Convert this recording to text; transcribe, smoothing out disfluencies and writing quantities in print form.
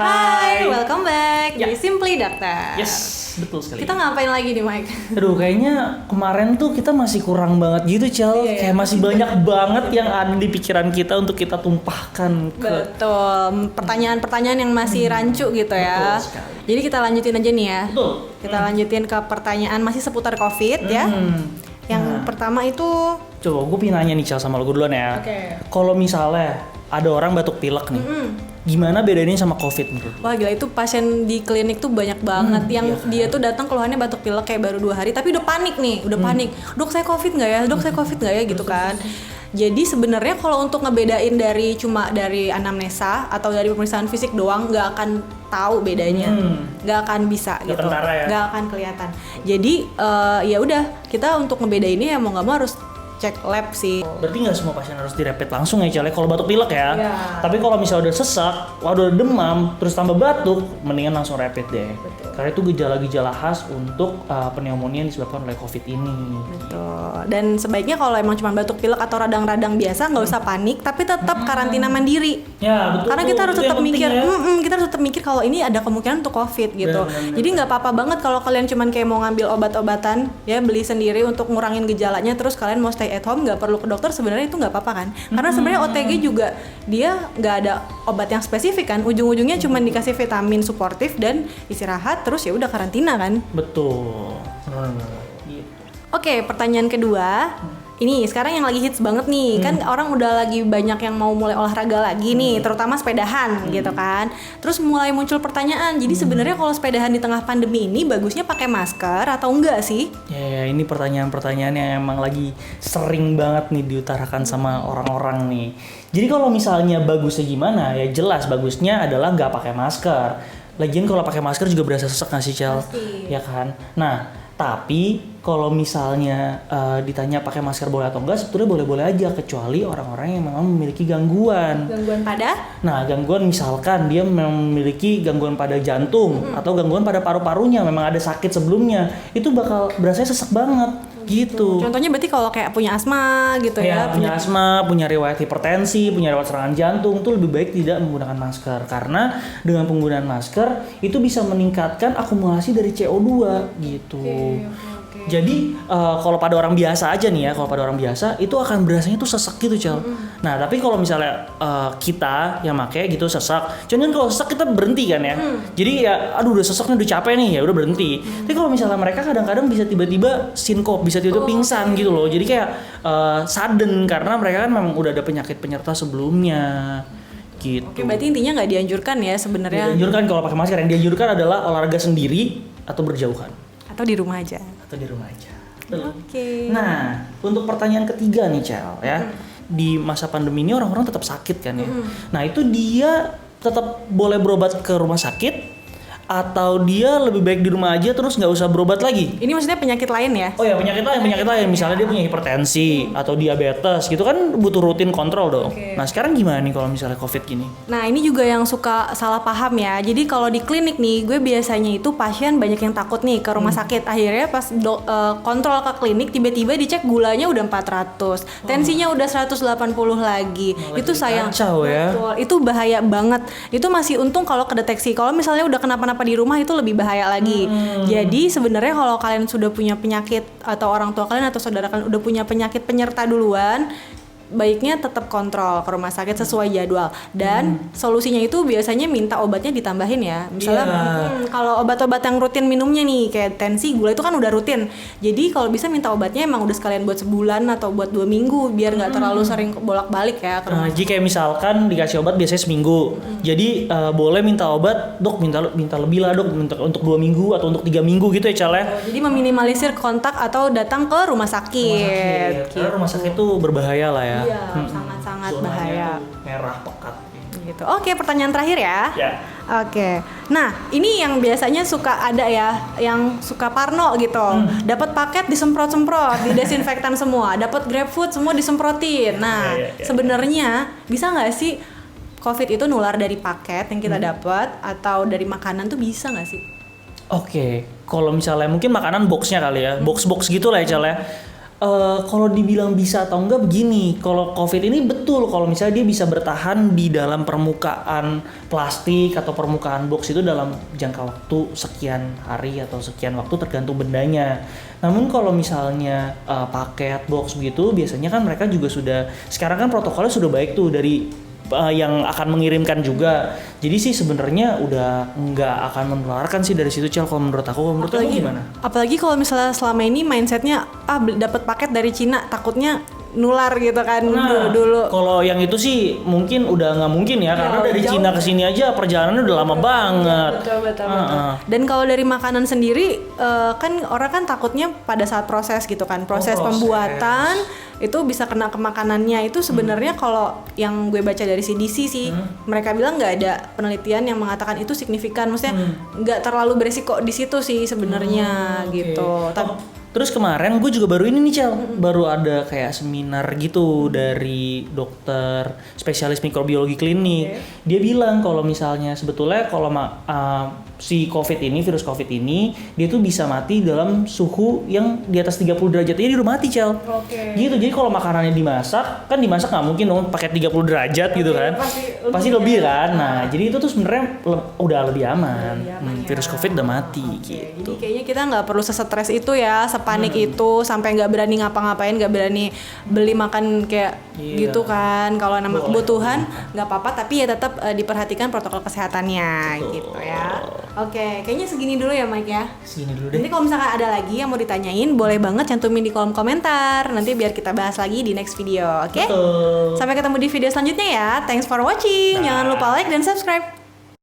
Hai. Welcome back Ya. di Simply Dokter. Yes, betul sekali. Kita ngapain lagi nih, Mike? Aduh, kayaknya kemarin tuh kita masih kurang banget gitu, Cel. Iya, Kayak masih banyak banget yang ada di pikiran kita untuk kita tumpahkan ke... Betul. Pertanyaan-pertanyaan yang masih rancu gitu ya. Betul sekali. Jadi kita lanjutin aja nih ya. Betul. Kita lanjutin ke pertanyaan masih seputar COVID ya. Yang pertama itu Coba gue pengen nanya nih, Cel, sama lo duluan ya. Oke. Kalau misalnya ada orang batuk pilek nih, gimana bedanya sama COVID menurut lo? wah gila, itu pasien di klinik tuh banyak banget yang iya kan? dia tuh datang keluhannya batuk pilek kayak baru 2 hari tapi udah panik nih, udah panik. Dok saya COVID nggak ya? Dok saya COVID nggak ya? Gitu kan. Jadi sebenarnya kalau untuk ngebedain dari cuma dari anamnesa atau dari pemeriksaan fisik doang nggak akan tahu bedanya, nggak akan bisa Nggak gitu, kentara ya? nggak akan kelihatan. Jadi ya udah kita untuk ngebedainnya ya mau nggak mau harus cek lab sih. Berarti nggak semua pasien harus direpit langsung ya, Cel, kalau batuk pilek ya. Iya. Tapi kalau misalnya udah sesak, udah demam, terus tambah batuk, mendingan langsung rapid deh. Betul. Karena itu gejala-gejala khas untuk pneumonia yang disebabkan oleh COVID ini. Betul. Dan sebaiknya kalau emang cuma batuk pilek atau radang-radang biasa nggak usah panik, tapi tetap karantina mandiri. Ya, betul. Karena kita harus Itu tetap yang penting mikir, ya. kita harus tetap mikir kalau ini ada kemungkinan untuk COVID gitu. Benar. Jadi nggak apa-apa banget kalau kalian cuman kayak mau ngambil obat-obatan, ya beli sendiri untuk ngurangin gejalanya, terus kalian mau stay at home, nggak perlu ke dokter, sebenarnya itu nggak apa-apa kan? Karena sebenarnya OTG juga dia nggak ada obat yang spesifik kan, ujung-ujungnya cuma dikasih vitamin suportif dan istirahat, terus ya udah karantina kan. Betul. Gitu. Oke, pertanyaan kedua. Ini sekarang yang lagi hits banget nih, kan orang udah lagi banyak yang mau mulai olahraga lagi nih, terutama sepedahan gitu kan. Terus mulai muncul pertanyaan, jadi sebenarnya kalau sepedahan di tengah pandemi ini bagusnya pakai masker atau enggak sih? Ya, ini pertanyaan-pertanyaan yang emang lagi sering banget nih diutarakan sama orang-orang nih. Jadi kalau misalnya bagusnya gimana? Ya jelas bagusnya adalah nggak pakai masker. Lagian kalau pakai masker juga berasa sesek nggak sih, Cel? Pasti. Ya kan? Nah, tapi kalau misalnya ditanya pakai masker boleh atau enggak, sebetulnya boleh-boleh aja, kecuali orang-orang yang memang memiliki gangguan. Gangguan pada? Nah, gangguan misalkan dia memiliki gangguan pada jantung atau gangguan pada paru-parunya, memang ada sakit sebelumnya, itu bakal berasa sesek banget gitu. Contohnya berarti kalau kayak punya asma gitu ya, Punya asma, punya riwayat hipertensi, punya riwayat serangan jantung, itu lebih baik tidak menggunakan masker karena dengan penggunaan masker itu bisa meningkatkan akumulasi dari CO2 gitu. Jadi kalau pada orang biasa aja nih ya, kalau pada orang biasa itu akan berasanya tuh sesek gitu, Cel. Nah, tapi kalau misalnya kita yang make gitu sesek, cuman kan kalau sesek kita berhenti kan ya. Jadi ya aduh udah sesek nih, udah capek nih, ya udah berhenti. Tapi kalau misalnya mereka kadang-kadang bisa tiba-tiba sinkop, bisa tiba-tiba pingsan gitu loh. Jadi kayak sudden karena mereka kan memang udah ada penyakit penyerta sebelumnya. Gitu. Oke, berarti intinya nggak dianjurkan ya sebenarnya, Dianjurkan kalau pakai masker, yang dianjurkan adalah olahraga sendiri atau berjauhan atau di rumah aja. atau di rumah aja. Oke. Nah, untuk pertanyaan ketiga nih, Cel, ya. Di masa pandemi ini orang-orang tetap sakit kan ya. Nah, itu dia tetap boleh berobat ke rumah sakit atau dia lebih baik di rumah aja terus nggak usah berobat lagi? Ini maksudnya penyakit lain ya? Oh ya, penyakit lain. Misalnya dia punya hipertensi atau diabetes gitu kan butuh rutin kontrol dong. Oke. Nah, sekarang gimana nih kalau misalnya COVID gini? Nah, ini juga yang suka salah paham ya. Jadi kalau di klinik nih, gue biasanya itu pasien banyak yang takut nih ke rumah sakit. Akhirnya pas kontrol ke klinik, tiba-tiba dicek gulanya udah 400, tensinya udah 180 lagi. Malah Itu jadi sayang. kacau ya. Betul. Itu bahaya banget. Itu masih untung kalau kedeteksi. Kalau misalnya udah kenapa-napa di rumah itu lebih bahaya lagi. Jadi sebenarnya kalau kalian sudah punya penyakit atau orang tua kalian atau saudara kalian udah punya penyakit penyerta duluan, baiknya tetap kontrol ke rumah sakit sesuai jadwal, dan solusinya itu biasanya minta obatnya ditambahin ya. Misalnya kalau obat-obat yang rutin minumnya nih kayak tensi, gula itu kan udah rutin, jadi kalau bisa minta obatnya emang udah sekalian buat sebulan atau buat 2 minggu biar nggak terlalu sering bolak-balik ya ke rumah. Jika misalkan dikasih obat biasanya seminggu, jadi boleh minta obat, dok minta lebih lah dok, untuk 2 minggu atau untuk 3 minggu gitu ya, Cal ya. Jadi meminimalisir kontak atau datang ke rumah sakit. Karena rumah sakit itu berbahaya lah ya. Iya, sangat-sangat Zonanya bahaya. tuh merah pekat. Gitu. Oke, pertanyaan terakhir ya. Ya. Oke. Nah, ini yang biasanya suka ada ya, yang suka parno gitu. Dapat paket disemprot-semprot, didesinfektan semua. Dapat GrabFood semua disemprotin. Nah, Ya. sebenarnya bisa nggak sih COVID itu nular dari paket yang kita dapat atau dari makanan tuh bisa nggak sih? Oke, kalau misalnya mungkin makanan boxnya kali ya, box gitu lah ya, Cal ya. Kalau dibilang bisa atau enggak begini, kalau COVID ini betul kalau misalnya dia bisa bertahan di dalam permukaan plastik atau permukaan box itu dalam jangka waktu sekian hari atau sekian waktu tergantung bendanya. Namun kalau misalnya paket box begitu, biasanya kan mereka juga sekarang kan protokolnya sudah baik tuh dari yang akan mengirimkan juga. Jadi sih sebenarnya udah nggak akan menularkan sih dari situ, Cel. Kalau menurut aku, menurut kamu gimana? Apalagi kalau misalnya selama ini mindsetnya dapat paket dari Cina takutnya nular gitu kan. Dulu. Kalau yang itu sih mungkin udah nggak mungkin ya, karena dari jauh. Cina ke sini aja perjalanannya udah lama banget. Betul. Dan kalau dari makanan sendiri kan orang kan takutnya pada saat proses gitu kan, proses pembuatan itu bisa kena ke makanannya. Itu sebenarnya kalau yang gue baca dari CDC sih, mereka bilang nggak ada penelitian yang mengatakan itu signifikan, maksudnya nggak terlalu beresiko di situ sih sebenarnya gitu. Terus kemarin gue juga baru ini nih, Cel, baru ada kayak seminar gitu dari dokter spesialis mikrobiologi klinik. Dia bilang kalau misalnya sebetulnya kalau si virus COVID ini dia tuh bisa mati dalam suhu yang di atas 30 derajat aja dia udah mati, Cel. Gitu. Jadi kalau makanannya dimasak nggak mungkin dong pakai 30 derajat gitu kan. Pasti lebih kan. Nah, jadi itu tuh sebenarnya udah lebih aman. Virus COVID udah mati gitu. Jadi kayaknya kita nggak perlu sesetres itu ya, sepanik itu sampai nggak berani ngapa-ngapain, nggak berani beli makan kayak gitu kan. Kalau nama kebutuhan nggak apa-apa, tapi ya tetap diperhatikan protokol kesehatannya. Betul. Gitu ya. Oke, kayaknya segini dulu ya Mike ya. Segini dulu deh. Nanti kalau misalkan ada lagi yang mau ditanyain, boleh banget cantumin di kolom komentar. Nanti biar kita bahas lagi di next video, oke? Betul. Sampai ketemu di video selanjutnya ya. Thanks for watching. Jangan lupa like dan subscribe.